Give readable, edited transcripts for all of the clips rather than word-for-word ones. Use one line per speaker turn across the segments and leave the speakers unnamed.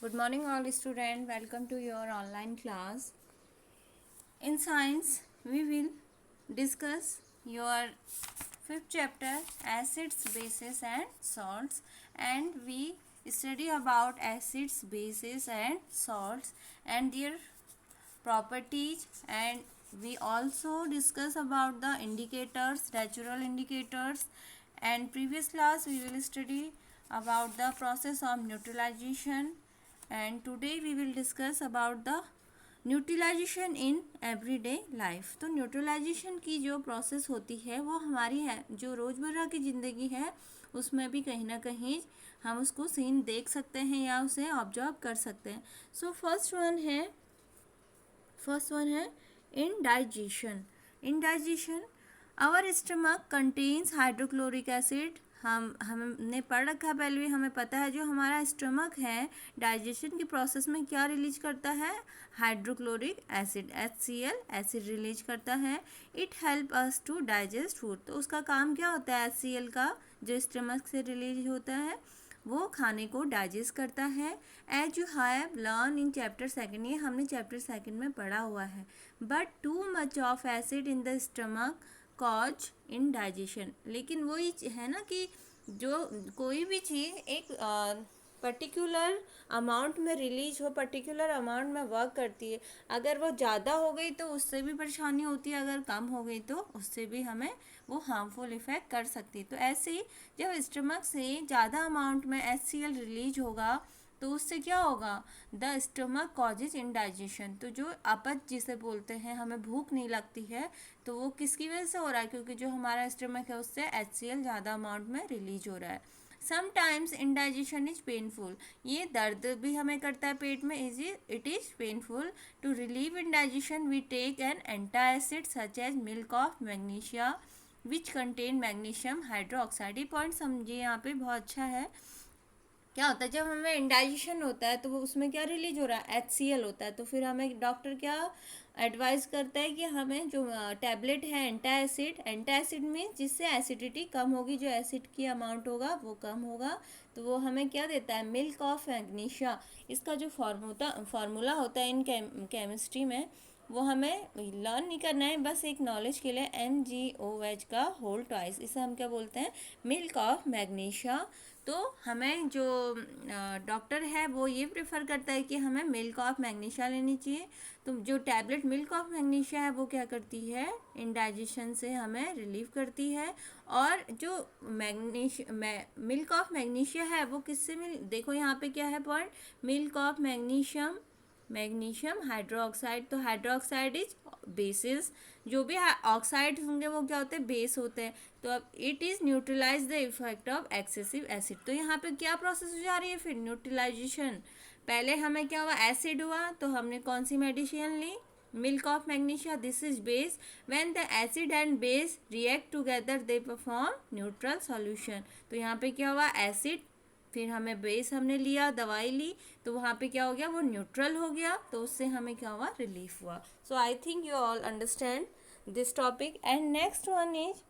Good morning, all students. Welcome to your online class. In science, we will discuss your fifth chapter, acids, bases, and salts, and we study about acids, bases, and salts and their properties, and we also discuss about the indicators, natural indicators, and previous class we will study about the process of neutralization, and today we will discuss about the neutralisation in everyday life. तो neutralisation की जो process होती है वो हमारी है जो रोज़मर्रा की ज़िंदगी है उसमें भी कहीं ना कहीं हम उसको सीन देख सकते हैं या उसे ऑब्जर्व कर सकते हैं। सो फर्स्ट वन है indigestion. Indigestion, our stomach contains hydrochloric acid. हमने पढ़ रखा है पहले भी, हमें पता है जो हमारा स्टमक है डाइजेशन की प्रोसेस में क्या रिलीज करता है, hydrochloric acid HCl acid release करता है। It help us to digest food. तो उसका काम क्या होता है HCl का जो स्टमक से रिलीज होता है वो खाने को डाइजेस्ट करता है। As you have learn in chapter second, ये हमने चैप्टर सेकंड में पढ़ा हुआ है। But too much of acid in the stomach cause indigestion. लेकिन वही है ना कि जो कोई भी चीज़ एक पर्टिकुलर अमाउंट में रिलीज हो, पर्टिकुलर अमाउंट में वर्क करती है। अगर वो ज़्यादा हो गई तो उससे भी परेशानी होती है, अगर कम हो गई तो उससे भी हमें वो हार्मफुल इफ़ेक्ट कर सकती है। तो ऐसे ही जब स्टमक से ज़्यादा अमाउंट में HCl रिलीज होगा तो उससे क्या होगा, द स्टमक कॉजेज इंडाइजेशन। तो जो अपच जिसे बोलते हैं, हमें भूख नहीं लगती है, तो वो किसकी वजह से हो रहा है, क्योंकि जो हमारा स्टमक है उससे HCl ज़्यादा अमाउंट में रिलीज हो रहा है। समटाइम्स इंडाइजेशन इज पेनफुल, ये दर्द भी हमें करता है पेट में, it is painful. To relieve indigestion we take an antacid such as milk of magnesia which contain magnesium hydroxide. ये पॉइंट समझिए यहाँ पे बहुत अच्छा है। क्या होता है जब हमें इंडाइजेशन होता है तो वो उसमें क्या रिलीज हो रहा है, HCl होता है। तो फिर हमें डॉक्टर क्या एडवाइस करता है कि हमें जो टैबलेट है एंटासिड में जिससे एसिडिटी कम होगी, जो एसिड की अमाउंट होगा वो कम होगा, तो वो हमें क्या देता है, मिल्क ऑफ मैग्नीशिया। इसका जो फार्मूला होता है इन केमिस्ट्री में वो हमें लर्न नहीं करना है, बस एक नॉलेज के लिए, MgOH का होल ट्वाइस, इसे हम क्या बोलते हैं, मिल्क ऑफ मैग्नीशिया। तो हमें जो डॉक्टर है वो ये प्रेफर करता है कि हमें मिल्क ऑफ मैग्नीशिया लेनी चाहिए। तो जो टैबलेट मिल्क ऑफ मैग्नीशिया है वो क्या करती है, इंडाइजेशन से हमें रिलीव करती है। और जो मिल्क ऑफ मैग्नीशिया है वो किससे देखो यहाँ पे क्या है point, milk of magnesium hydroxide. तो हाइड्रोक्साइड इज बेसिस, जो भी ऑक्साइड होंगे वो क्या होते हैं, बेस होते हैं। तो अब it is neutralise the effect of excessive acid. तो यहाँ पे क्या प्रोसेस हो जा रही है, फिर न्यूट्रलाइजेशन। पहले हमें क्या हुआ, एसिड हुआ, तो हमने कौन सी मेडिसिन ली, milk of magnesia, this is base. When the acid and base react together they perform neutral solution. तो यहाँ पे क्या हुआ, एसिड, फिर हमें बेस हमने लिया, दवाई ली, तो वहाँ पे क्या हो गया, वो न्यूट्रल हो गया, तो उससे हमें क्या हुआ, रिलीफ हुआ। So I think you all understand this topic. And next one is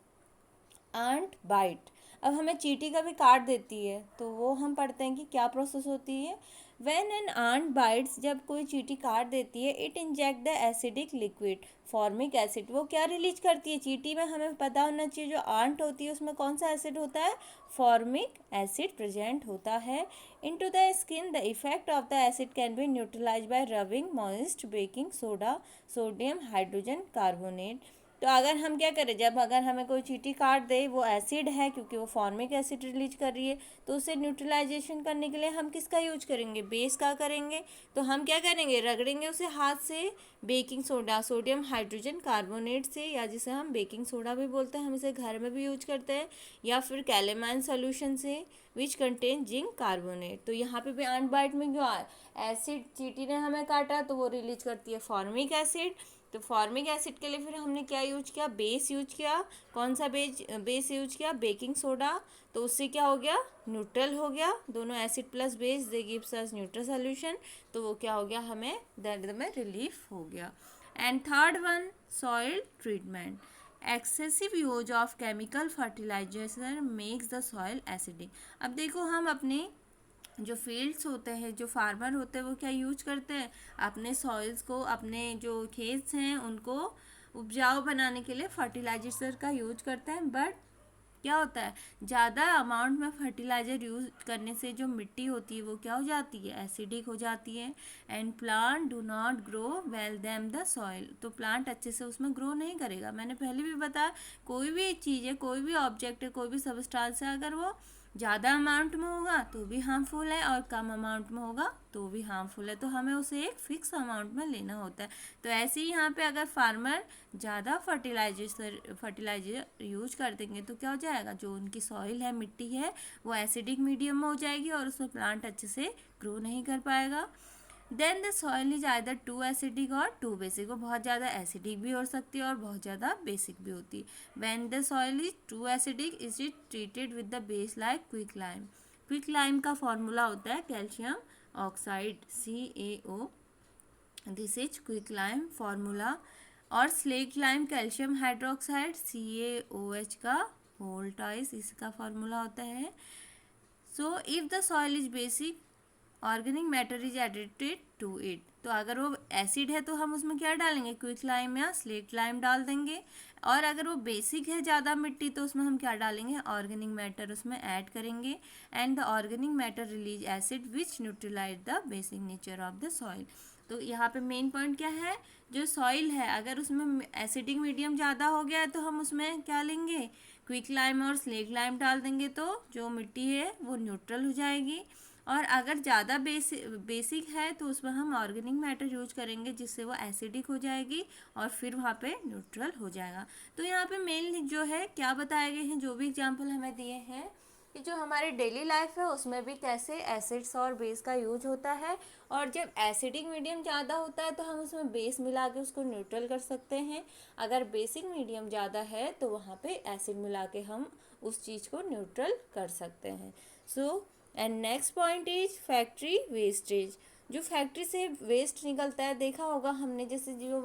ant bite. अब हमें चींटी कभी काट देती है तो वो हम पढ़ते हैं कि क्या प्रोसेस होती है। व्हेन एन आंट बाइट्स, जब कोई चींटी काट देती है, it inject the acidic liquid formic acid. वो क्या रिलीज करती है चींटी में, हमें पता होना चाहिए, जो आंट होती है उसमें कौन सा एसिड होता है, फॉर्मिक एसिड प्रेजेंट होता है। Into the skin the effect of the acid can be neutralise by rubbing moist baking soda sodium hydrogen carbonate. तो अगर हम क्या करें, जब अगर हमें कोई चींटी काट दे, वो एसिड है क्योंकि वो फॉर्मिक एसिड रिलीज कर रही है, तो उसे न्यूट्रलाइजेशन करने के लिए हम किसका यूज करेंगे, बेस का करेंगे। तो हम क्या करेंगे, रगड़ेंगे उसे हाथ से baking soda sodium hydrogen carbonate से, या जिसे हम बेकिंग सोडा भी बोलते हैं, हम इसे घर में भी यूज करते हैं, या फिर कैलेमाइन सोल्यूशन से विच कंटेन जिंक कार्बोनेट। तो यहाँ पे भी आंट बाइट में जो एसिड चींटी ने हमें काटा तो वो रिलीज करती है फॉर्मिक एसिड। तो फॉर्मिक एसिड के लिए फिर हमने क्या यूज किया, बेस यूज किया। कौन सा बेस यूज किया, बेकिंग सोडा। तो उससे क्या हो गया, न्यूट्रल हो गया, दोनों एसिड प्लस बेस दे गिव्स अस न्यूट्रल सॉल्यूशन। तो वो क्या हो गया, हमें दर्द में रिलीफ हो गया। And third one, soil treatment. Excessive use of chemical fertiliser makes the soil acidic. अब देखो हम अपने जो फील्ड्स होते हैं, जो फार्मर होते हैं, वो क्या यूज करते हैं, अपने सॉइल्स को, अपने जो खेत हैं उनको उपजाऊ बनाने के लिए फर्टिलाइजर का यूज करते हैं। बट क्या होता है, ज़्यादा अमाउंट में फर्टिलाइज़र यूज़ करने से जो मिट्टी होती है वो क्या हो जाती है, एसिडिक हो जाती है। And plant do not grow well than the soil, तो प्लांट अच्छे से उसमें ग्रो नहीं करेगा। मैंने पहले भी बताया, कोई भी चीज़ है, कोई भी ऑब्जेक्ट है, कोई भी सबस्टांस है, अगर वो ज़्यादा अमाउंट में होगा तो भी हार्मफुल है और कम अमाउंट में होगा तो भी हार्मफुल है, तो हमें उसे एक फिक्स अमाउंट में लेना होता है। तो ऐसे ही यहाँ पे अगर फार्मर ज़्यादा फर्टिलाइजर यूज कर देंगे तो क्या हो जाएगा, जो उनकी सॉइल है, मिट्टी है, वो एसिडिक मीडियम में हो जाएगी और उसमें प्लांट अच्छे से ग्रो नहीं कर पाएगा। Then the soil is either too acidic और टू बेसिक, वो बहुत ज़्यादा एसिडिक भी हो सकती है और बहुत ज़्यादा बेसिक भी होती है। When the soil is too acidic is it treated with the base like quick lime. Quick lime का फॉर्मूला होता है calcium oxide, CaO, this is quick lime formula. और slate lime calcium hydroxide, CaOH का whole twice, इसका formula होता है। So if the soil is basic organic matter is added to it, तो अगर वो एसिड है तो हम उसमें क्या डालेंगे, क्विक लाइम या स्लेट लाइम डाल देंगे। और अगर वो बेसिक है ज़्यादा मिट्टी तो उसमें हम क्या डालेंगे, ऑर्गेनिक मैटर उसमें ऐड करेंगे। And the organic matter release acid which neutralise the basic nature of the soil. तो यहाँ पे मेन पॉइंट क्या है, जो सॉइल है अगर उसमें एसिडिक मीडियम ज़्यादा हो गया है तो हम उसमें क्या लेंगे, क्विक लाइम और स्लेट लाइम डाल देंगे, तो जो मिट्टी है वो न्यूट्रल हो जाएगी। और अगर ज़्यादा बेसिक है तो उसमें हम ऑर्गेनिक मैटर यूज करेंगे जिससे वो एसिडिक हो जाएगी और फिर वहाँ पे न्यूट्रल हो जाएगा। तो यहाँ पे मेन जो है क्या बताए गए हैं, जो भी एग्जांपल हमें दिए हैं कि जो हमारे डेली लाइफ है उसमें भी कैसे एसिड्स और बेस का यूज होता है। और जब एसिडिक मीडियम ज़्यादा होता है तो हम उसमें बेस मिला के उसको न्यूट्रल कर सकते हैं। अगर बेसिक मीडियम ज़्यादा है तो वहाँ पे एसिड मिला के हम उस चीज़ को न्यूट्रल कर सकते हैं। So and next point is factory wastage. जो फैक्ट्री से वेस्ट निकलता है, देखा होगा हमने, जैसे जो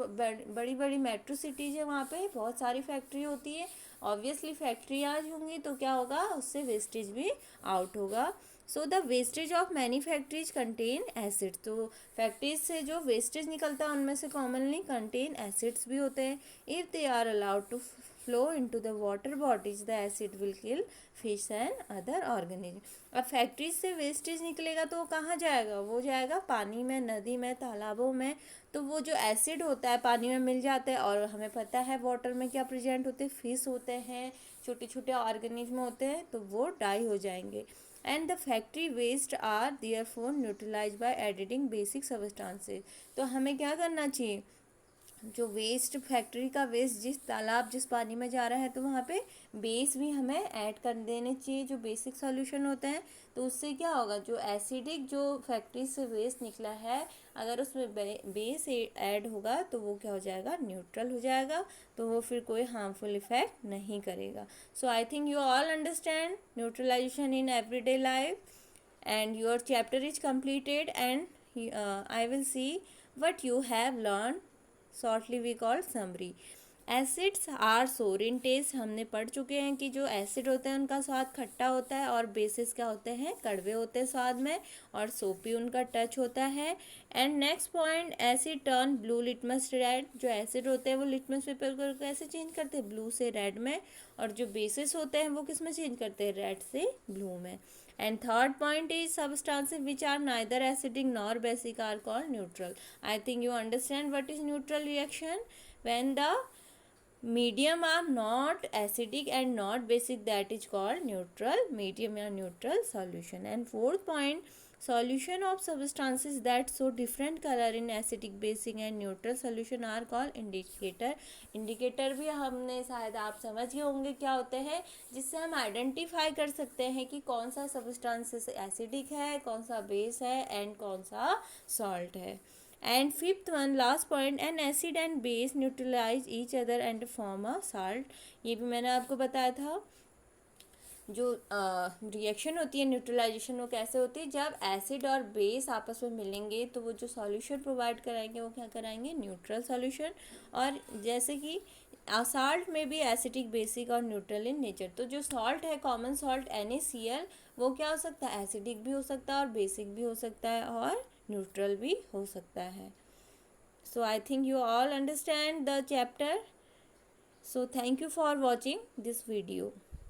बड़ी बड़ी मेट्रो सिटीज़ है वहाँ पे बहुत सारी फैक्ट्री होती है। ऑब्वियसली फैक्ट्री आज होंगी तो क्या होगा, उससे वेस्टेज भी आउट होगा। So the wastage of many factories contain acid, तो फैक्ट्रीज से जो वेस्टेज निकलता है उनमें से कॉमनली कंटेन एसिड्स भी होते हैं। If they are allowed to flow into the water bodies the acid will kill fish and other organism। अब फैक्ट्री से वेस्टेज निकलेगा तो वो कहाँ जाएगा, वो जाएगा पानी में, नदी में, तालाबों में। तो वो जो एसिड होता है पानी में मिल जाता है और हमें पता है वाटर में क्या प्रेजेंट होते हैं, फिश होते हैं, छोटे छोटे ऑर्गेनिज्म होते हैं, तो वो डाई हो जाएंगे। And the factory waste are therefore neutralised by adding basic substances. तो हमें क्या करना चाहिए, जो वेस्ट, फैक्ट्री का वेस्ट जिस तालाब, जिस पानी में जा रहा है तो वहाँ पे बेस भी हमें ऐड कर देने चाहिए, जो बेसिक सॉल्यूशन होते हैं। तो उससे क्या होगा, जो एसिडिक जो फैक्ट्री से वेस्ट निकला है अगर उसमें बेस ऐड होगा तो वो क्या हो जाएगा, न्यूट्रल हो जाएगा, तो वो फिर कोई हार्मफुल इफेक्ट नहीं करेगा। So I think you all understand neutralisation in everyday life and your chapter is completed, and I will see what you have learned, shortly we call summary। Acids are sour in test, हमने पढ़ चुके हैं कि जो acid होते हैं उनका स्वाद खट्टा होता है और बेसिस क्या होते हैं, कड़वे होते हैं स्वाद में, और सोपी उनका टच होता है। And next point, asset turn blue litmus red, जो एसिड होते हैं वो लिटमस पेपर को कैसे चेंज करते हैं, ब्लू से रेड में, और जो बेसिस होते हैं वो किस में चेंज करते हैं, रेड से ब्लू में। And third point is substances which are neither acidic nor basic are called neutral। I think you understand what is neutral reaction, when the medium are not acidic and not basic, that is called neutral medium or neutral solution। And fourth point, solution of substances that show different color in acidic, basic and neutral solution are called indicator। Indicator भी हमने शायद आप समझ गए होंगे क्या होते हैं, जिससे हम आइडेंटिफाई कर सकते हैं कि कौन सा सब्सटेंस एसिडिक है, कौन सा बेस है एंड कौन सा सॉल्ट है। And fifth one, last point, an acid and base neutralise each other and form a salt. ये भी मैंने आपको बताया था। जो रिएक्शन होती है न्यूट्रलाइजेशन वो कैसे होती है, जब एसिड और बेस आपस में मिलेंगे तो वो जो सॉल्यूशन प्रोवाइड कराएंगे वो क्या कराएंगे, न्यूट्रल सॉल्यूशन। और जैसे कि साल्ट में भी एसिडिक, बेसिक और न्यूट्रल इन नेचर। तो जो सॉल्ट है, कॉमन सॉल्ट NaCl, वो क्या हो सकता है, एसिडिक भी हो सकता है और बेसिक भी हो सकता है और न्यूट्रल भी हो सकता है। So I think you all understand the chapter. So thank you for watching this video.